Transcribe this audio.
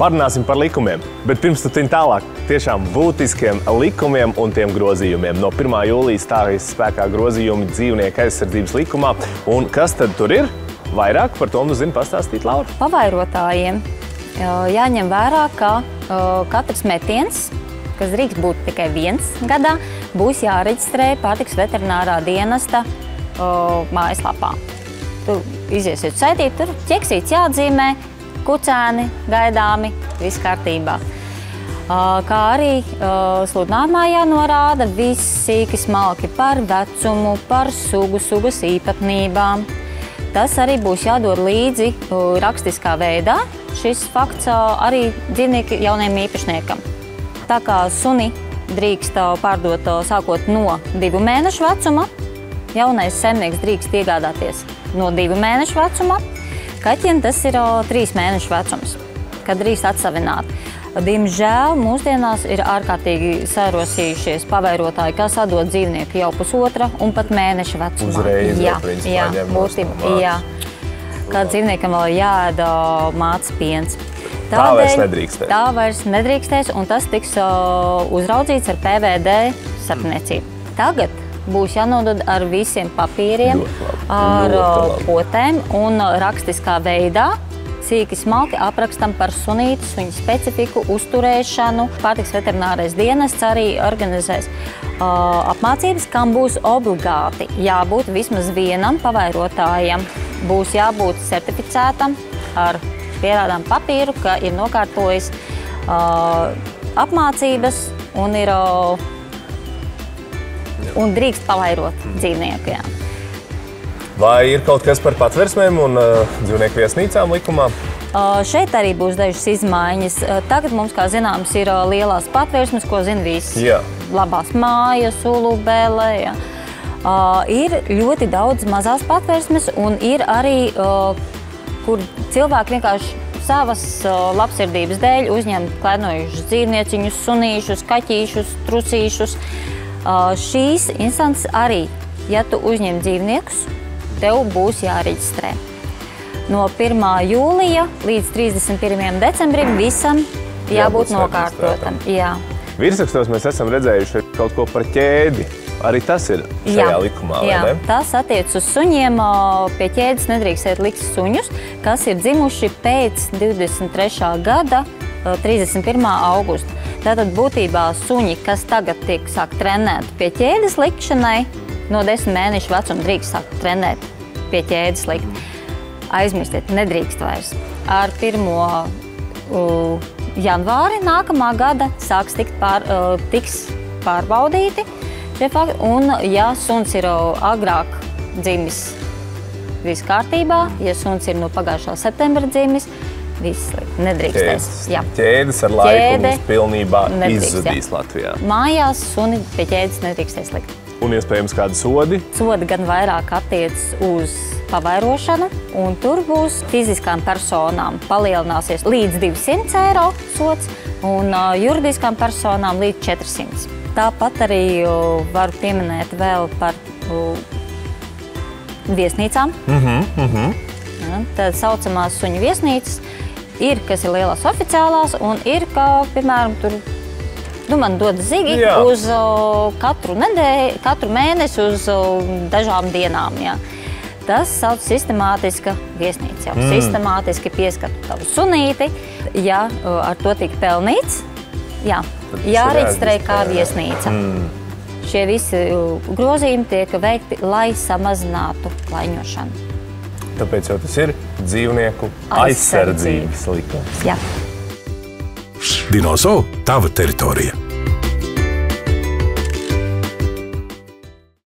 Parunāsim par likumiem, bet pirms tu tālāk tiešām būtiskiem likumiem un tiem grozījumiem. No 1. jūlija stājas spēkā grozījumi dzīvnieku aizsardzības likumā. Un kas tad tur ir? Vairāk par to mums zina pastāstīt Laura. Pavairotājiem jāņem vērā, ka katrs metiens, kas drīkst būt tikai viens gadā, būs jāreģistrē pārtikas veterinārā dienesta mājaslapā. Tu iziesiet saitīt, tur ķeksīts jāatzīmē, kucēni gaidāmi, viss kārtībā. Kā arī sludinājumā jānorāda visi sīki smalki par vecumu, par sugas īpatnībām. Tas arī būs jādod līdzi rakstiskā veidā. Šis fakts arī dzīvnieku jaunajam īpašniekam. Tā kā suni drīkst pārdot sākot no 2 mēnešu vecuma, jaunais saimnieks drīkst iegādāties no 2 mēnešu vecuma, kaķiem tas ir 3 mēnešu vecums, kad drīkst atsavināt. Diemžēl mūsdienās ir ārkārtīgi sarosījušies pavairotāji, kas atdod dzīvnieku jau 1,5 un pat mēneša vecumā. Uzreiz, jā, būtībā, jā. Kā dzīvniekam vēl jāēda mātes piens. Tā vairs nedrīkstēs. Tā vairs nedrīkstēs, un tas tiks uzraudzīts ar PVD starpniecību. Tagad būs jānodod ar visiem papīriem, ar potēm un rakstiskā veidā. Sīki smalki aprakstam par sunīti, suņa specifiku, uzturēšanu. Pārtikas veterinārais dienests arī organizēs apmācības, kam būs obligāti jābūt vismaz vienam pavairotājam. Būs jābūt certificētam ar pierādām papīru, ka ir nokārtojis apmācības un drīkst pavairot dzīvnieku. Jā. Vai ir kaut kas par patversmēm un dzīvnieku viesnīcām likumā? Šeit arī būs dažas izmaiņas. Tagad mums, kā zināms, ir lielās patversmes, ko zina visi. Jā. Labās mājas, Ulubele. Jā. Ir ļoti daudz mazās patversmes un ir arī, kur cilvēki vienkārši savas labsirdības dēļ uzņem klēnojušus dzīvnieciņus, sunīšus, kaķīšus, trusīšus. Šīs instances arī, ja tu uzņem dzīvniekus, tev būs jāreģistrē. No 1. jūlija līdz 31. decembrim visam jābūt nokārtotam. Jā. Virsrakstos mēs esam redzējuši kaut ko par ķēdi. Arī tas ir šajā likumā, vai ne? Tas attiec uz suņiem. Pie ķēdes nedrīkstēt likt suņus, kas ir dzimuši pēc 23. gada 31. augusta. Tātad būtībā suņi, kas tagad tiek sākt trenēt pie ķēdes likšanai, no 10 mēnešu vecuma drīkst sākt trenēt pie ķēdes likt. Aizmirstiet, nedrīkst vairs. Ar 1. janvāri nākamā gada tiks pārbaudīti šie fakti. Un, ja suns ir agrāk dzimis, viss kārtībā. Ja suns ir no pagājušā septembra dzimis, viss nedrīkstēs. Ķēdes ar laiku pilnībā izzudīs Latvijā. Mājās suni pie ķēdes nedrīkstēs likt. Un iespējams kādi sodi? Sodi gan vairāk attiec uz pavairošanu, un tur būs fiziskām personām palielināsies līdz 200 eiro sods, un juridiskām personām līdz 400. Tāpat arī varu pieminēt vēl par viesnīcām. Tā saucamās suņu viesnīcas ir, kas ir lielās oficiālās, un ir, kā, piemēram, tur man dod zigi uz katru mēnesi uz dažām dienām. Jā. Tas sauc sistemātiska viesnīca. Sistemātiski pieskatu tavu sunīti. Ja ar to tika pelnīts, jāreģistrē kā viesnīca. Šie visi grozījumi tiek veikti, lai samazinātu klaiņošanu. Tāpēc jau tas ir dzīvnieku aizsardzības likums. Jā. Dinozo, tava teritorija.